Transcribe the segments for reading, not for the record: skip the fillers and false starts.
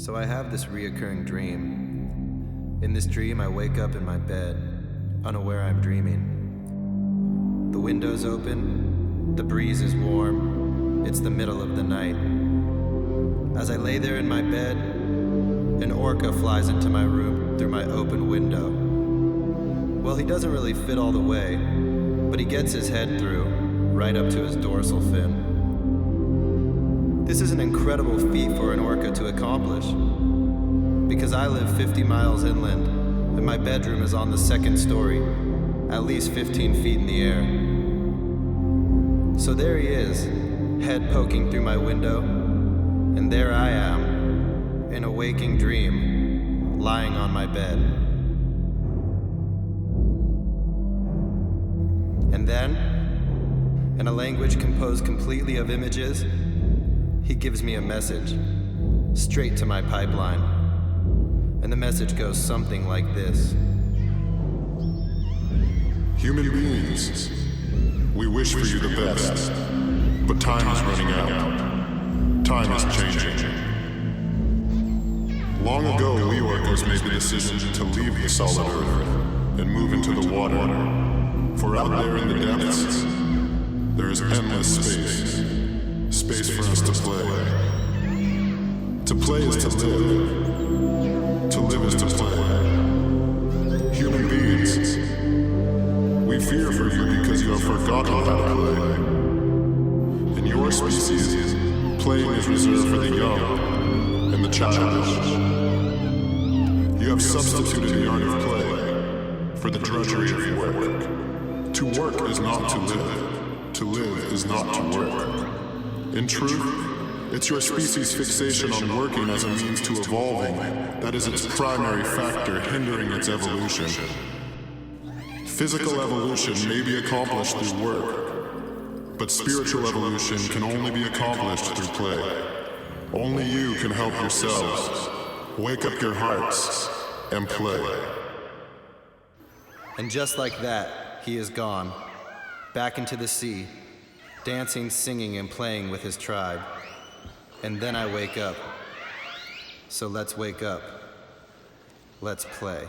So I have this reoccurring dream. In this dream, I wake up in my bed, unaware I'm dreaming. The window's open, the breeze is warm, it's the middle of the night. As I lay there in my bed, an orca flies into my room through my open window. Well, he doesn't really fit all the way, but he gets his head through, right up to his dorsal fin. This is an incredible feat for an orca to accomplish, because I live 50 miles inland, and my bedroom is on the second story, at least 15 feet in the air. So there he is, head poking through my window, and there I am, in a waking dream, lying on my bed. And then, in a language composed completely of images, he gives me a message, straight to my pipeline. And the message goes something like this. Human beings, we wish for you the best, but time is running out. Time is changing. Long ago, we orcas made the decision to leave the solid earth and move into the water. For out there in the depths, there is endless space. Space for us to play. To play is to live. To live is to play. Human beings, we fear for you because you have forgotten how to play. In your species, playing is reserved for the young and the childish. You have substituted the art of play for the drudgery of work. To work is not to live. To live is not to work. In truth, it's your species' fixation on working as a means to evolving that is its primary factor hindering its evolution. Physical evolution may be accomplished through work, but spiritual evolution can only be accomplished through play. Only you can help yourselves. Wake up your hearts and play. And just like that, he is gone, back into the sea, dancing, singing, and playing with his tribe. And then I wake up. So let's wake up. Let's play.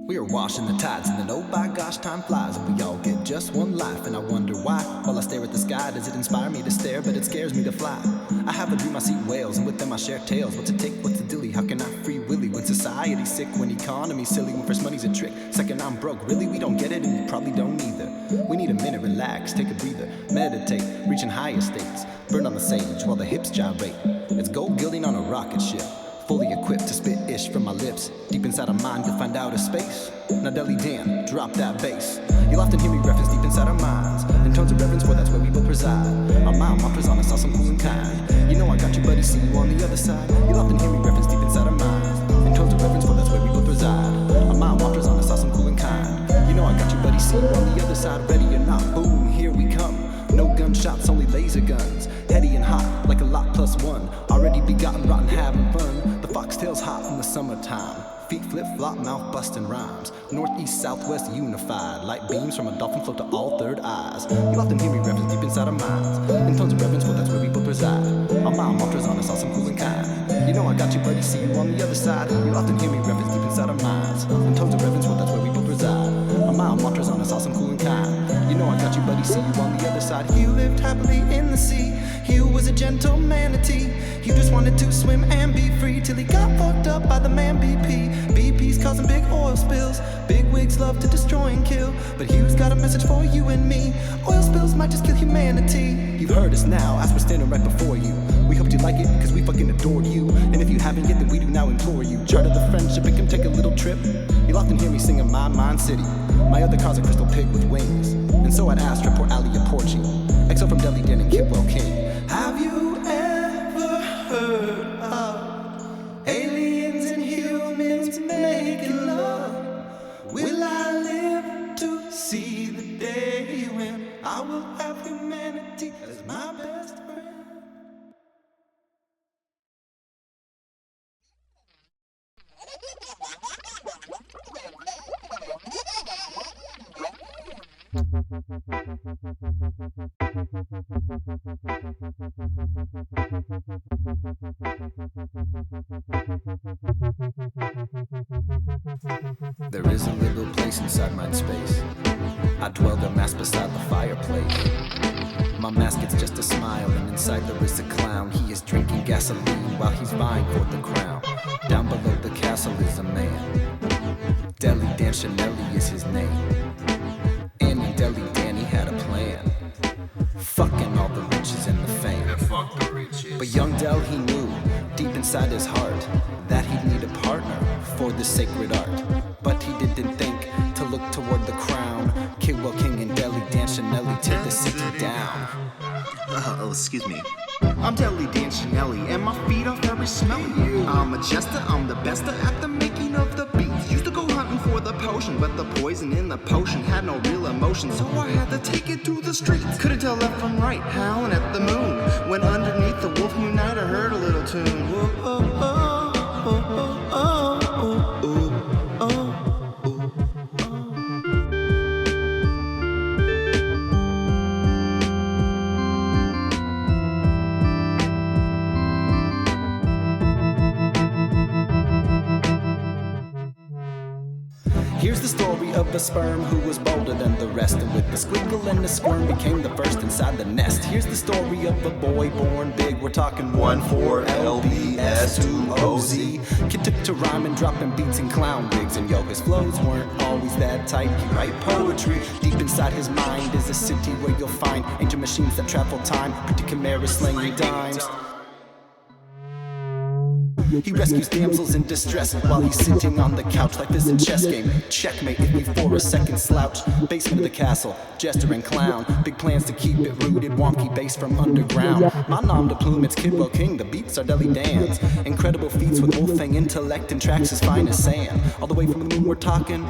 We are washing the tides, and then oh by gosh, time flies, and we all get just one life. And I wonder why, while I stare at the sky, does it inspire me to stare, but it scares me to fly. I have a dream I see whales, and with them I share tales. What's it take, what's the dilly, how can I free willy? When society's sick, when economy's silly, when first money's a trick, second I'm broke, really we don't get it, and you probably don't either. We need a minute, relax, take a breather, meditate, reaching higher states, burn on the sage while the hips gyrate. It's gold gilding on a rocket ship, fully equipped to spit ish from my lips. Deep inside of mine, you'll find outer space. Now Deli, damn, drop that bass. You'll often hear me reference deep inside our minds, in tones of reverence, for that's where we both reside. Our mind mantras on us, awesome, cool, and kind. You know I got you, buddy, see you on the other side. You'll often hear me reference deep inside our minds, in tones of reverence, for that's where we both reside. Our mind mantras on us, awesome, cool, and kind. You know I got you, buddy, see you on the other side. Ready or not, boom, here we come. No gunshots, only laser guns. Heady and hot, like a lot plus one. Already begotten, rotten, having fun. The foxtail's hot in the summertime. Feet flip-flop, mouth busting rhymes. Northeast, southwest unified. Light beams from a dolphin float to all third eyes. You'll often hear me reference deep inside our minds, in tones of reverence, well that's where we both reside. Our mind mantras on us, awesome, cool, and kind. You know I got you, buddy, see you on the other side. You'll often hear me reference deep inside our minds, in tones of reverence, well that's where we both reside. Our mind mantras on us, awesome, cool, and kind. You know I got you, buddy, see you on the other side. Hugh lived happily in the sea. Hugh was a gentle manatee. Hugh just wanted to swim and be free till he got fucked up by the man BP. BP's causing big oil spills. Big wigs love to destroy and kill, but Hugh's got a message for you and me. Oil spills might just kill humanity. You've heard us now as we're standing right before you. We hoped you like it cause we fucking adored you, and if you haven't yet then we do now implore you. Charter the friendship, it can take a little trip. You'll often hear me singing My Mind City. My other car's a crystal pig with wings, and so I'd ask Trip or Ali a Porchy. XO from Deli, Den and Kidwell King. Have you ever heard of aliens and humans making love? There is a little place inside mind space. I dwell the mask beside the fireplace. My mask is just a smile, and inside there is a clown. He is drinking gasoline while he's vying for the crown. Down below the castle is a man. Deli Dan Chanelli is his name. And in Deli Danny had a plan. Fucking all the riches and the fame. But young Del, he knew, deep inside his heart, that he'd need a partner for this sacred art. But he didn't think to look toward the crown. Kidwell King and Deli Dan Chanelli tear the city down. Excuse me. I'm Deli Dan Chanelli, and my feet are very smelly. I'm a jester, I'm the bester at the making of the beats. Used to go hunting for the potion, but the poison in the potion had no real emotion, so I had to take it to the streets. Couldn't tell left from right, howling at the moon. When underneath the wolf moon night, I heard a little tune. Whoa, oh, oh, oh, oh, oh, oh, oh, oh. Here's the story of a sperm who was bolder than the rest, and with the squiggle and the squirm became the first inside the nest. Here's the story of a boy born big. We're talking 1-4-LBS-2-OZ. Kid took to rhyming, dropping beats and clown wigs, and yo, his flows weren't always that tight. He write poetry. Deep inside his mind is a city where you'll find ancient machines that travel time, pretty chimeras slinging dimes. He rescues damsels in distress while he's sitting on the couch. Life is a chess game, checkmate if we for a second slouch. Basement of the castle, jester and clown. Big plans to keep it rooted, wonky bass from underground. My nom de plume, it's Kidwell King, the beats are Deli Dan's. Incredible feats with wolfang intellect and tracks as fine as sand. All the way from the moon we're talking.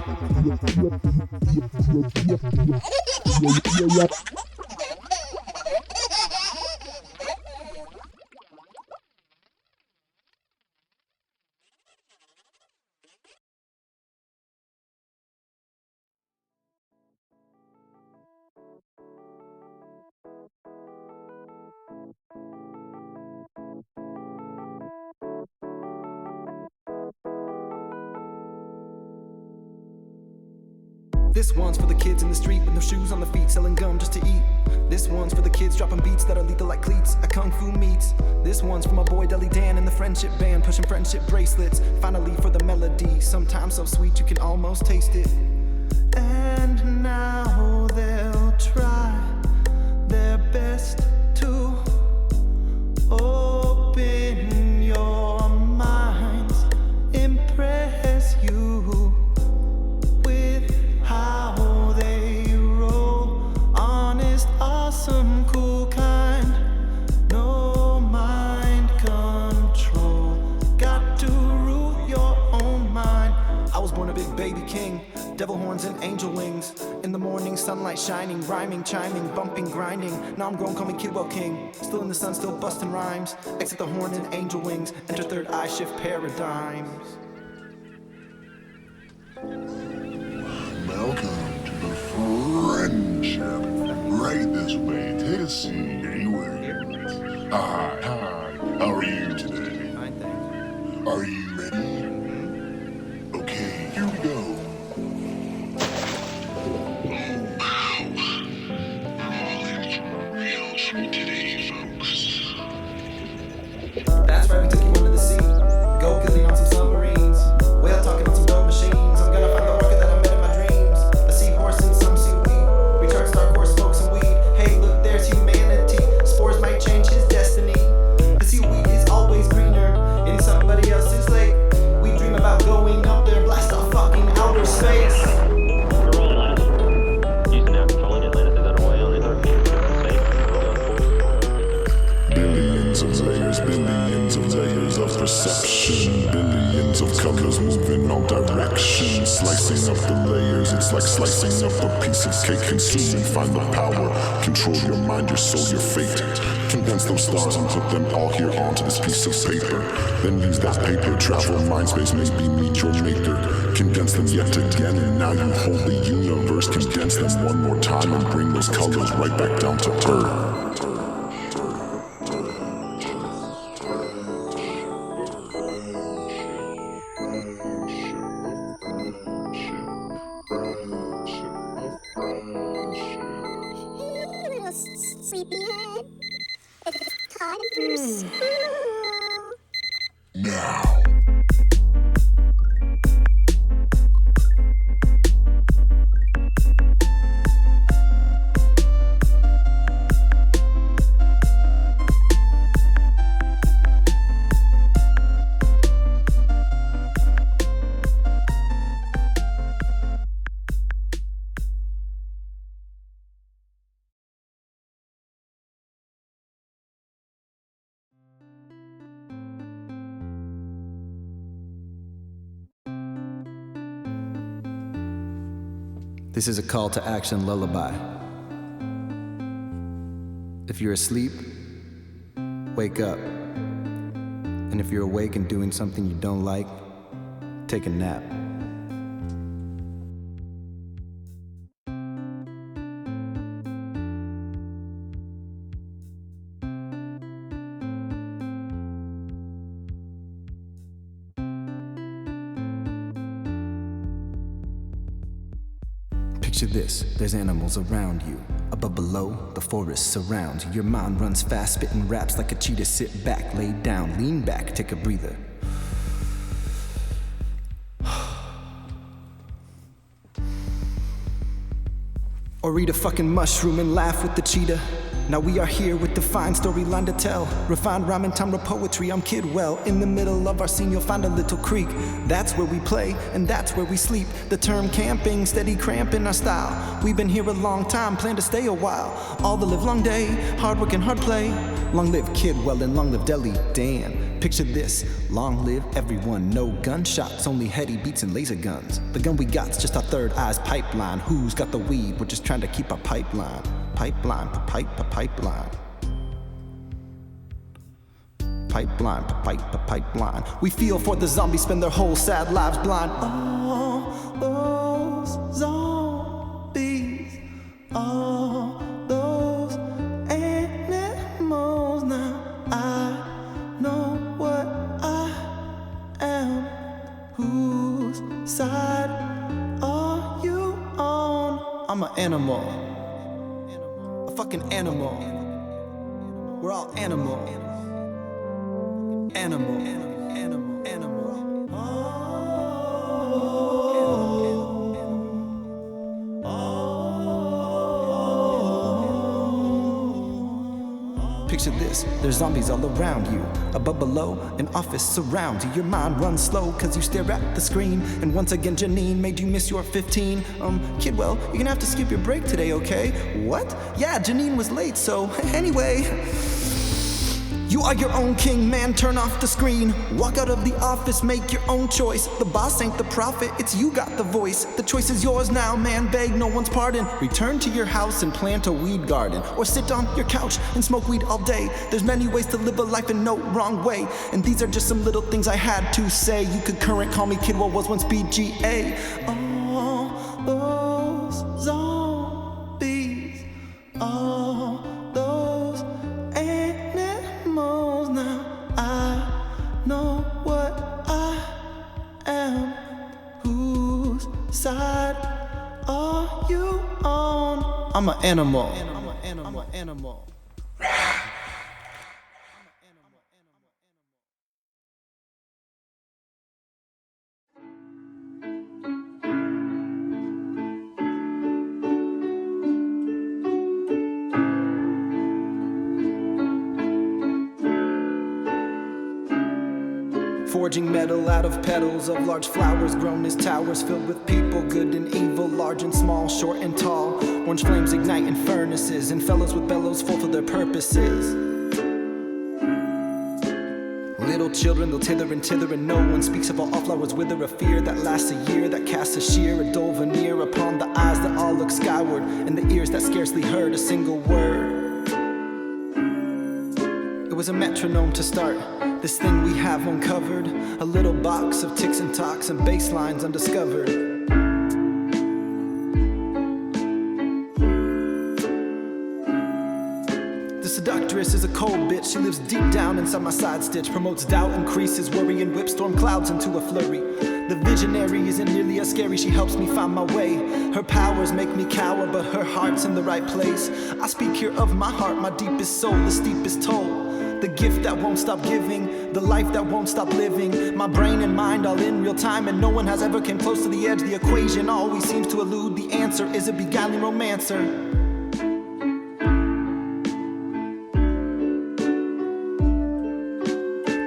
This one's for the kids in the street with no shoes on the feet, selling gum just to eat. This one's for the kids dropping beats that are lethal like cleats at Kung Fu meets. This one's for my boy Deli Dan and the friendship band, pushing friendship bracelets. Finally for the melody, sometimes so sweet you can almost taste it. And now they'll try their best to open your minds, impress you with how they roll. Honest, awesome, cool kind. No mind control. Got to rule your own mind. I was born a big baby king. Devil horns and angel wings. In the morning, sunlight shining, rhyming, chiming, bumping, grinding. Now I'm grown, call me Kidwell King. Still in the sun, still busting rhymes. Exit the horn and angel wings. Enter third eye, shift paradigms. Welcome to the friendship. Right this way. Take a seat anywhere. Hi. How are you today? Fine, thanks. Are you ready? Okay, here we go. That's right, we took you under the sea. Go gilly on some submarines. Whale talking on some dog machines. I'm gonna find the orchid that I met in my dreams. A seahorse and some seaweed. Recharge Star Course, smoke some weed. Hey, look, there's Hugh Manatee. Spores might change his destiny. The seaweed is always greener in somebody else's lake. We dream about going up there, blast off fucking outer space. Billions of layers of perception, billions of colors moving all directions, slicing up the layers. It's like slicing up a piece of cake. Consume and find the power, control your mind, your soul, your fate. Condense those stars and put them all here onto this piece of paper. Then use that paper, travel mind space, maybe meet your maker. Condense them yet again and Now you hold the universe, condense them one more time and bring those colors right back down to earth. Sleepyhead. It's time for school. Now. This is a call to action lullaby. If you're asleep, wake up. And if you're awake and doing something you don't like, take a nap. Picture this, there's animals around you. Above, below, the forest surrounds you. Your mind runs fast, spitting raps like a cheetah. Sit back, lay down, lean back, take a breather. Or eat a fucking mushroom and laugh with the cheetah. Now we are here with the fine storyline to tell. Refined rhyme and time of poetry, I'm Kidwell. In the middle of our scene you'll find a little creek. That's where we play, and that's where we sleep. The term camping, steady cramping our style. We've been here a long time, plan to stay a while. All the live long day, hard work and hard play. Long live Kidwell and long live Deli, Dan. Picture this, long live everyone. No gunshots, only heady beats and laser guns. The gun we got's just our third eye's pipeline. Who's got the weed? We're just trying to keep our pipeline. Pipeline. Pipeline. We feel for the zombies, spend their whole sad lives blind. All those zombies, all those animals. Now I know what I am. Whose side are you on? I'm an animal. Fucking animal. We're all animal. Animal. Picture this, there's zombies all around you. Above, below, an office surrounds you. Your mind runs slow cause you stare at the screen. And once again Janine made you miss your 15. Kidwell, you're gonna have to skip your break today, okay? What? Yeah, Janine was late, so anyway. You are your own king, man, turn off the screen. Walk out of the office, make your own choice. The boss ain't the prophet, it's you got the voice. The choice is yours now, man, beg no one's pardon. Return to your house and plant a weed garden. Or sit on your couch and smoke weed all day. There's many ways to live a life in no wrong way. And these are just some little things I had to say. You could current call me Kidwell, was once BGA. All those zombies, all those animals. Now I know what I am. Whose side are you on? I'm an animal. I'm an animal. Forging metal out of petals of large flowers grown as towers filled with people, good and evil, large and small, short and tall. Orange flames ignite in furnaces, and fellows with bellows fulfill their purposes. Little children, they'll tither, and no one speaks of all flowers wither. A fear that lasts a year, that casts a sheer, a dull veneer upon the eyes that all look skyward, and the ears that scarcely heard a single word. It was a metronome to start this thing we have uncovered, a little box of ticks and talks and bass lines undiscovered. seductress is a cold bitch. She lives deep down inside my side stitch. Promotes doubt, increases worry, and whips storm clouds into a flurry. The visionary isn't nearly as scary. She helps me find my way. Her powers make me cower, but her heart's in the right place. I speak here of my heart, my deepest soul, the steepest toll. The gift that won't stop giving, the life that won't stop living. My brain and mind all in real time, and no one has ever came close to the edge. The equation always seems to elude the answer. Is a beguiling romancer.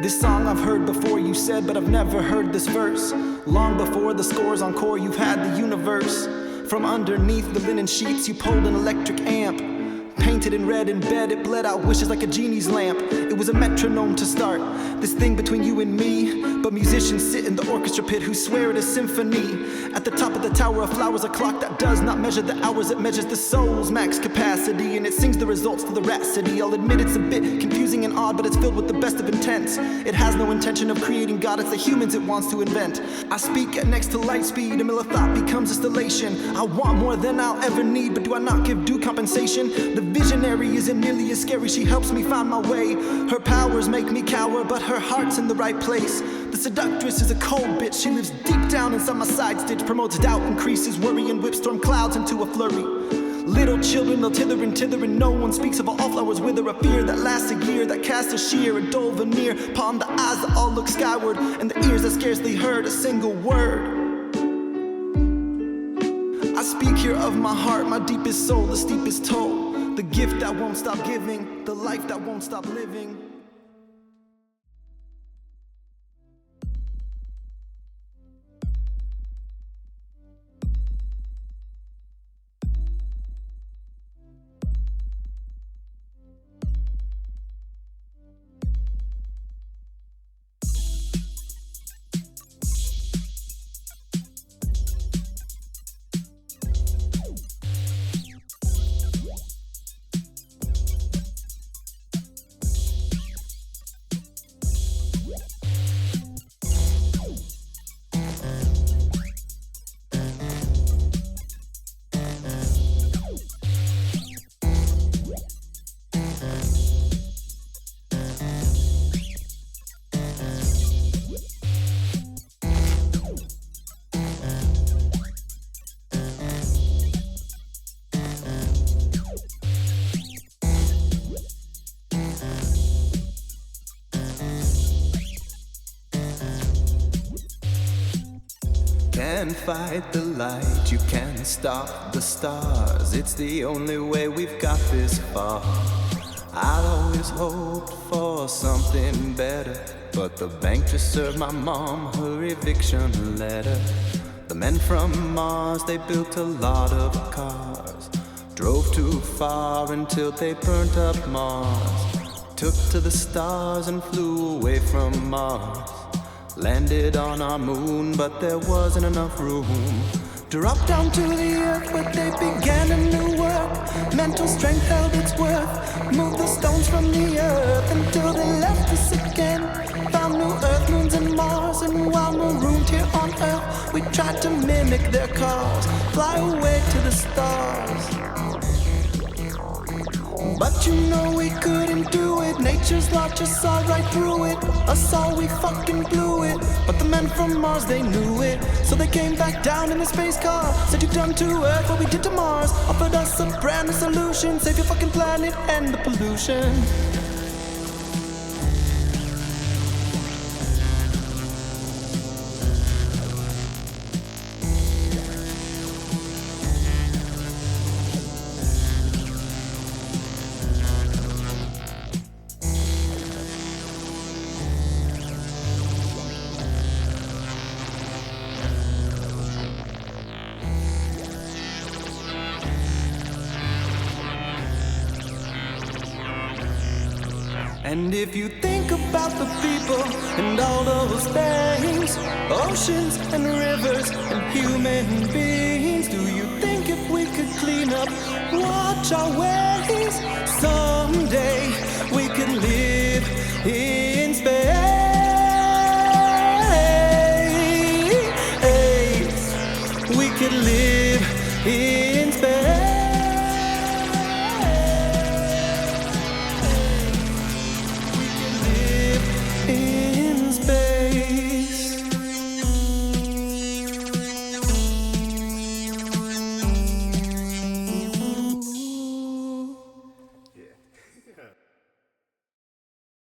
This song I've heard before, you said, but I've never heard this verse. Long before the score's encore, you've had the universe. From underneath the linen sheets, you pulled an electric amp. Painted in red in bed, it bled out wishes like a genie's lamp. It was a metronome to start this thing between you and me. But musicians sit in the orchestra pit who swear it is symphony. At the top of the tower of flowers, a clock that does not measure the hours, it measures the soul's max capacity. And it sings the results to the rhapsody. I'll admit it's a bit confusing and odd, but it's filled with the best of intents. It has no intention of creating God, it's the humans it wants to invent. I speak at next to light speed, a mill of thought becomes distillation. I want more than I'll ever need, but do I not give due compensation? The visionary isn't nearly as scary, she helps me find my way. Her powers make me cower, but her heart's in the right place. The seductress is a cold bitch, she lives deep down inside my side stitch. Promotes doubt, increases worry, and whips storm clouds into a flurry. Little children, they'll tither and no one speaks of all flowers wither. A fear that lasts a year, that casts a sheer, a dull veneer upon the eyes that all look skyward, and the ears that scarcely heard a single word. I speak here of my heart, my deepest soul, the steepest toll. The gift that won't stop giving, the life that won't stop living. Can't fight the light, you can't stop the stars. It's the only way we've got this far. I'd always hoped for something better, but the bank just served my mom her eviction letter. The men from Mars, they built a lot of cars, drove too far until they burnt up Mars, took to the stars and flew away from Mars. Landed on our moon, but there wasn't enough room. Dropped down to the earth, but they began a new work. Mental strength held its worth. Moved the stones from the earth until they left us again. Found new earth, moons and Mars, and while marooned here on earth, we tried to mimic their cars, fly away to the stars. But you know we couldn't do it. Nature's law just saw right through it. Us all, we fucking blew it. But the men from Mars, they knew it. So they came back down in a space car. Said you've done to Earth what we did to Mars. Offered us a brand new solution. Save your fucking planet and the pollution. And if you think about the people and all those things, oceans and rivers and human beings, do you think if we could clean up, watch our ways, someday we could live in